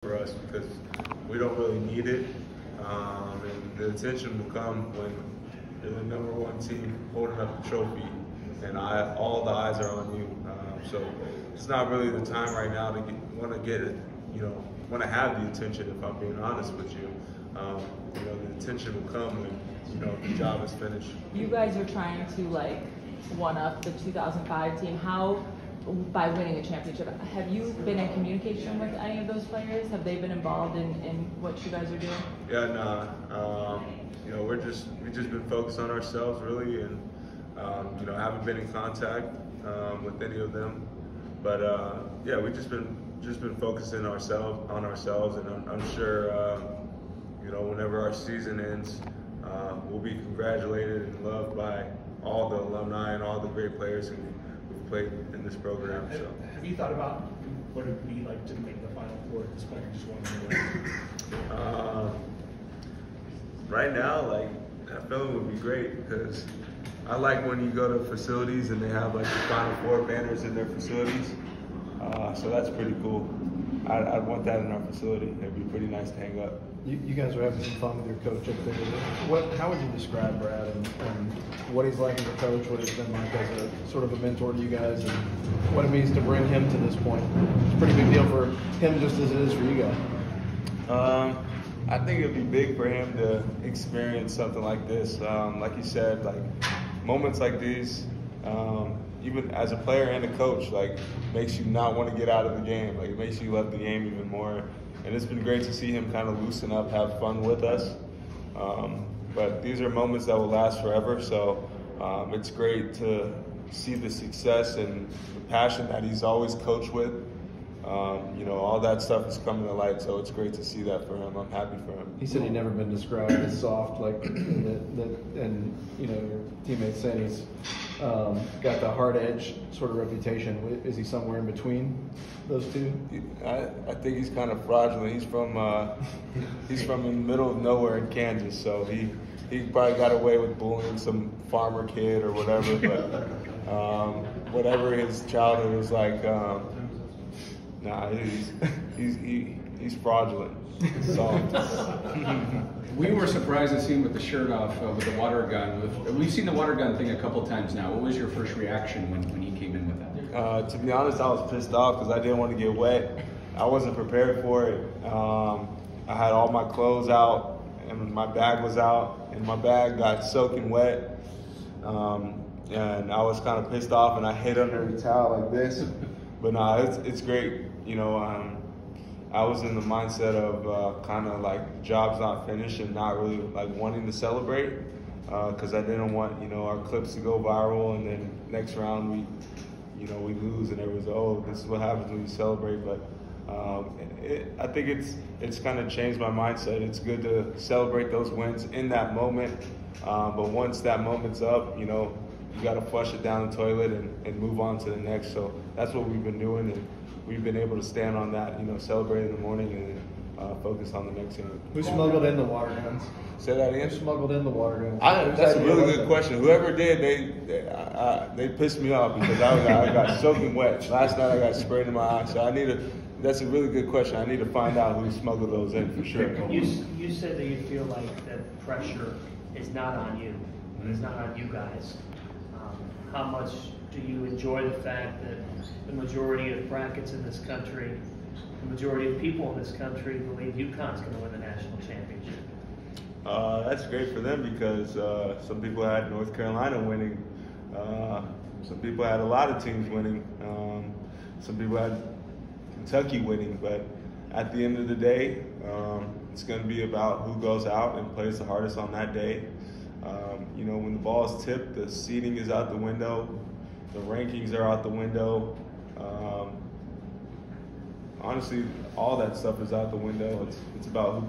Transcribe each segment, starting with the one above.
for us because we don't really need it. And the attention will come when you're the #1 team holding up the trophy and all the eyes are on you. So it's not really the time right now to want to have the attention, if I'm being honest with you. The attention will come when, the job is finished. You guys are trying to one up the 2005 team. How, by winning a championship, have you been in communication with any of those players? Have they been involved in what you guys are doing? Yeah, we've just been focused on ourselves really, and haven't been in contact with any of them. But we've just been focusing on ourselves, and I'm sure whenever our season ends, we'll be congratulated and loved by all the alumni and all the great players who've played in this program. So. Have you thought about what it would be like to make the Final Four at this point? Just want to know. Right now, that feeling would be great because I like when you go to facilities and they have the Final Four banners in their facilities. So that's pretty cool. I'd want that in our facility. It'd be pretty nice to hang up. You guys are having some fun with your coach up there. How would you describe Brad and what he's like as a coach, what he's been like as a sort of a mentor to you guys, and what it means to bring him to this point? It's a pretty big deal for him just as it is for you guys. I think it'd be big for him to experience something like this. Like you said, moments like these, even as a player and a coach, makes you not want to get out of the game. It makes you love the game even more. And it's been great to see him kind of loosen up, have fun with us. But these are moments that will last forever. So it's great to see the success and the passion that he's always coached with. All that stuff is coming to light, so it's great to see that for him. I'm happy for him. He said he'd never been described as soft, and your teammates saying he's got the hard edge sort of reputation. Is he somewhere in between those two? I think he's kind of fraudulent. He's from in the middle of nowhere in Kansas, so he probably got away with bullying some farmer kid or whatever. But whatever his childhood was like. He's fraudulent. Soft. We were surprised to see him with the shirt off with the water gun. We've seen the water gun thing a couple times now. What was your first reaction when he came in with that? To be honest, I was pissed off because I didn't want to get wet. I wasn't prepared for it. I had all my clothes out and my bag was out, and my bag got soaking wet. And I was kind of pissed off, and I hid under the towel like this. But it's great. I was in the mindset of kind of job's not finished and not really wanting to celebrate because I didn't want our clips to go viral, and then next round we lose and it was this is what happens when you celebrate. But I think it's kind of changed my mindset. It's good to celebrate those wins in that moment, but once that moment's up, you got to flush it down the toilet and move on to the next. So that's what we've been doing, and we've been able to stand on that, celebrate in the morning and focus on the next game. Who smuggled in the water guns? Say that again? Who smuggled in the water guns? That's a really good question. Whoever did, they pissed me off because I got soaking wet. Last night I got sprayed in my eye, so that's a really good question. I need to find out who smuggled those in for sure. You said that you feel like that pressure is not on you, it's not on you guys. How much do you enjoy the fact that the majority of brackets in this country, the majority of people in this country believe UConn's going to win the national championship? That's great for them because some people had North Carolina winning. Some people had a lot of teams winning. Some people had Kentucky winning. But at the end of the day, it's going to be about who goes out and plays the hardest on that day. When the ball is tipped, the seeding is out the window, the rankings are out the window. Honestly, all that stuff is out the window. It's about who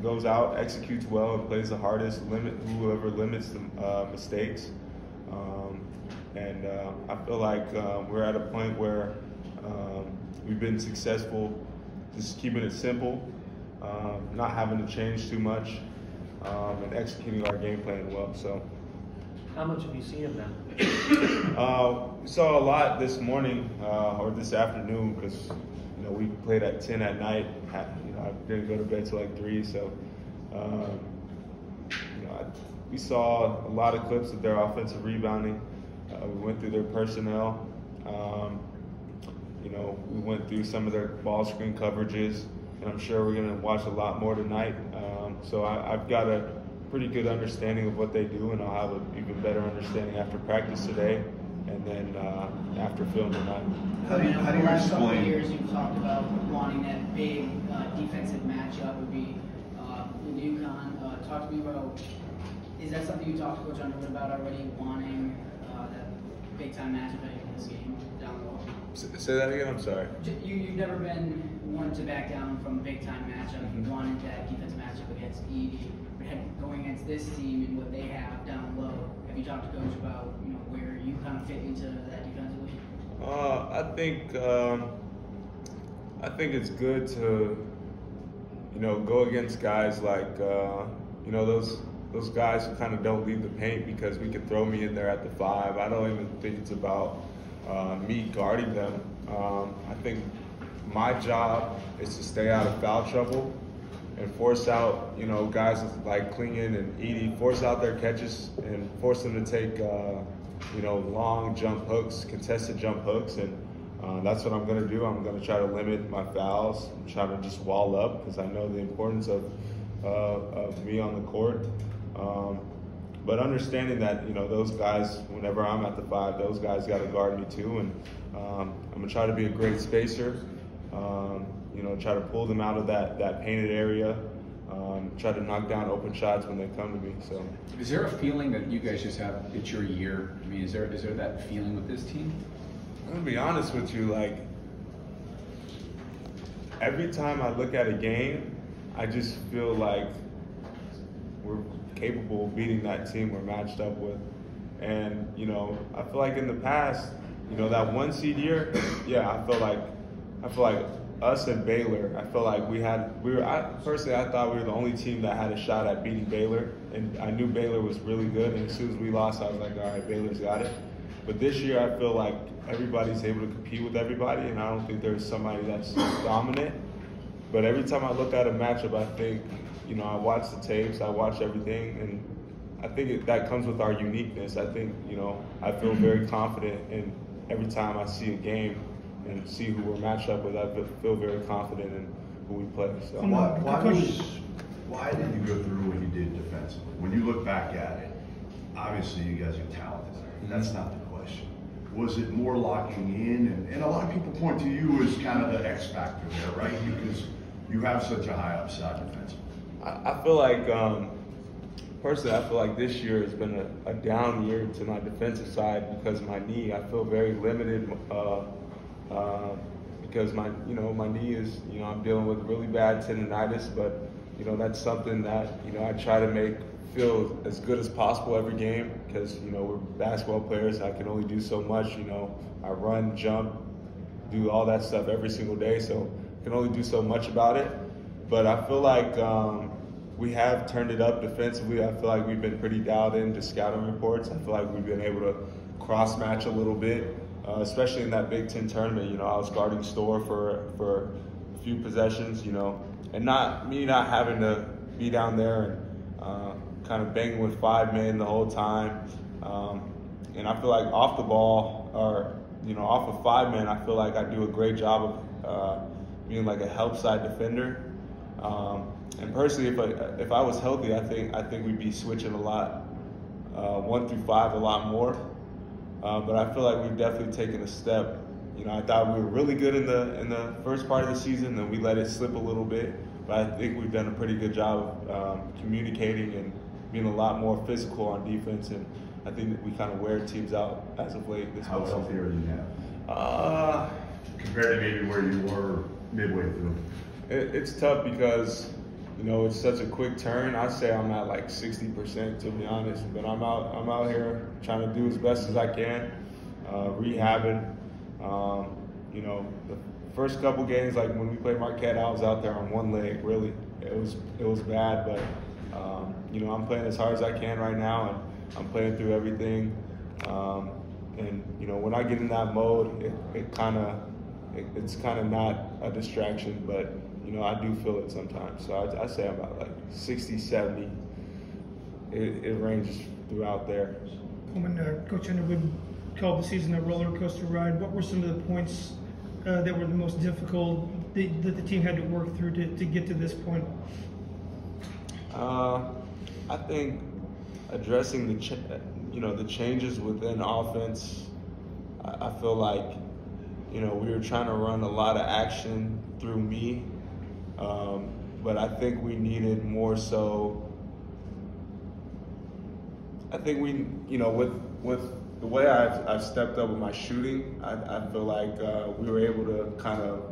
goes out, executes well, and plays the hardest. Whoever limits the mistakes. I feel like we're at a point where we've been successful, just keeping it simple, not having to change too much. And executing our game plan well. So, how much have you seen of them? We saw a lot this morning or this afternoon because we played at 10 at night. I didn't go to bed till like 3, so we saw a lot of clips of their offensive rebounding. We went through their personnel. We went through some of their ball screen coverages, and I'm sure we're going to watch a lot more tonight. So I've got a pretty good understanding of what they do, and I'll have an even better understanding after practice today, and then after film tonight. How do you the last couple of explain? years you've talked about wanting that big defensive matchup would be in UConn. Talk to me about, is that something you talked to Coach Underwood about already, wanting that big time matchup in this game down the road? Say that again, I'm sorry. You've never been one to back down from a big time matchup. You wanted that defensive matchup against Edie, but going against this team and what they have down low. Have you talked to Coach about where you kind of fit into that defensively? I think it's good to go against guys like those guys who kind of don't leave the paint, because we could throw me in there at the 5. I don't even think it's about me guarding them. I think my job is to stay out of foul trouble and force out, guys like Klingon and Edie, force out their catches and force them to take, long jump hooks, contested jump hooks, and that's what I'm going to do. I'm going to try to limit my fouls. I'm trying to just wall up, because I know the importance of me on the court. But understanding that, those guys, whenever I'm at the 5, those guys got to guard me too. And I'm going to try to be a great spacer, try to pull them out of that painted area, try to knock down open shots when they come to me. So, is there a feeling that you guys just have, it's your year? I mean, is there that feeling with this team? I'm going to be honest with you, like, every time I look at a game, I just feel like we're capable of beating that team we're matched up with. And, I feel like in the past, that 1 seed year, yeah, I feel like us and Baylor, I feel like personally, I thought we were the only team that had a shot at beating Baylor. And I knew Baylor was really good, and as soon as we lost, I was like, all right, Baylor's got it. But this year, I feel like everybody's able to compete with everybody, and I don't think there's somebody that's dominant. But every time I look at a matchup, I think, I watch the tapes, I watch everything, and I think that comes with our uniqueness. I think, I feel very confident in every time I see a game and see who we're matched up with. I feel very confident in who we play. So. Why did you go through what you did defensively? When you look back at it, obviously you guys are talented. That's not the question. Was it more locking in? And a lot of people point to you as kind of the X factor there, right? Because you have such a high upside defensively. I feel like, personally, I feel like this year has been a down year to my defensive side because of my knee. I feel very limited because my knee is, I'm dealing with really bad tendonitis, but, that's something that, I try to feel as good as possible every game because, we're basketball players. I can only do so much, I run, jump, do all that stuff every single day, so I can only do so much about it. But I feel like we have turned it up defensively. I feel like we've been pretty dialed in to scouting reports. I feel like we've been able to cross-match a little bit, especially in that Big Ten tournament. I was guarding Store for a few possessions, and not having to be down there and kind of banging with 5 men the whole time. And I feel like off the ball, or off of 5 men, I feel like I do a great job of being like a help side defender. And personally, if I was healthy, I think we'd be switching a lot, 1 through 5 a lot more. But I feel like we've definitely taken a step. I thought we were really good in the first part of the season, then we let it slip a little bit. But I think we've done a pretty good job of communicating and being a lot more physical on defense. And I think that we kind of wear teams out as of late. How healthy are you now? Compared to maybe where you were midway through? It's tough because, it's such a quick turn. I'd say I'm at like 60%, to be honest. But I'm out here trying to do as best as I can, rehabbing. The first couple games, like when we played Marquette, I was out there on one leg. Really, it was bad. But I'm playing as hard as I can right now, and I'm playing through everything. And when I get in that mode, it's kind of not a distraction, but I do feel it sometimes. So I say about like 60, 70. It ranges throughout there. Coleman, Coach Underwood called the season a roller coaster ride. What were some of the points that were the most difficult that the team had to work through to get to this point? I think addressing the changes within offense. I feel like we were trying to run a lot of action through me, but I think we needed more so. I think we, with the way I've stepped up with my shooting, I feel like we were able to kind of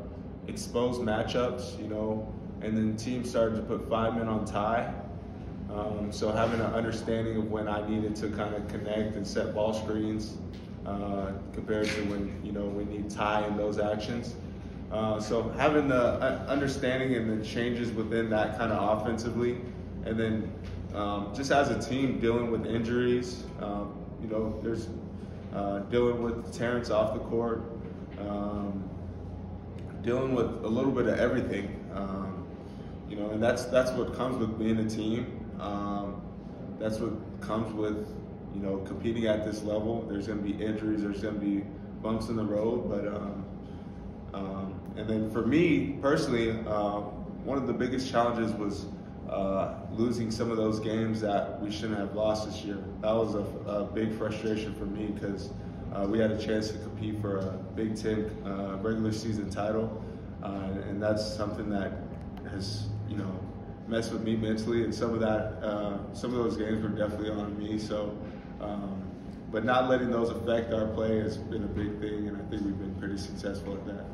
expose matchups, and then teams started to put 5 men on tie. So having an understanding of when I needed to kind of connect and set ball screens compared to when we need tie in those actions. So having the understanding and the changes within that kind of offensively, and then just as a team dealing with injuries, there's dealing with Terrence off the court, dealing with a little bit of everything, and that's what comes with being a team. That's what comes with, competing at this level. There's going to be injuries, there's going to be bumps in the road, but and then for me personally, one of the biggest challenges was losing some of those games that we shouldn't have lost this year. That was a big frustration for me because we had a chance to compete for a Big Ten regular season title, and that's something that has messed with me mentally. And some of those games were definitely on me. So, but not letting those affect our play has been a big thing, and I think we've been pretty successful at that.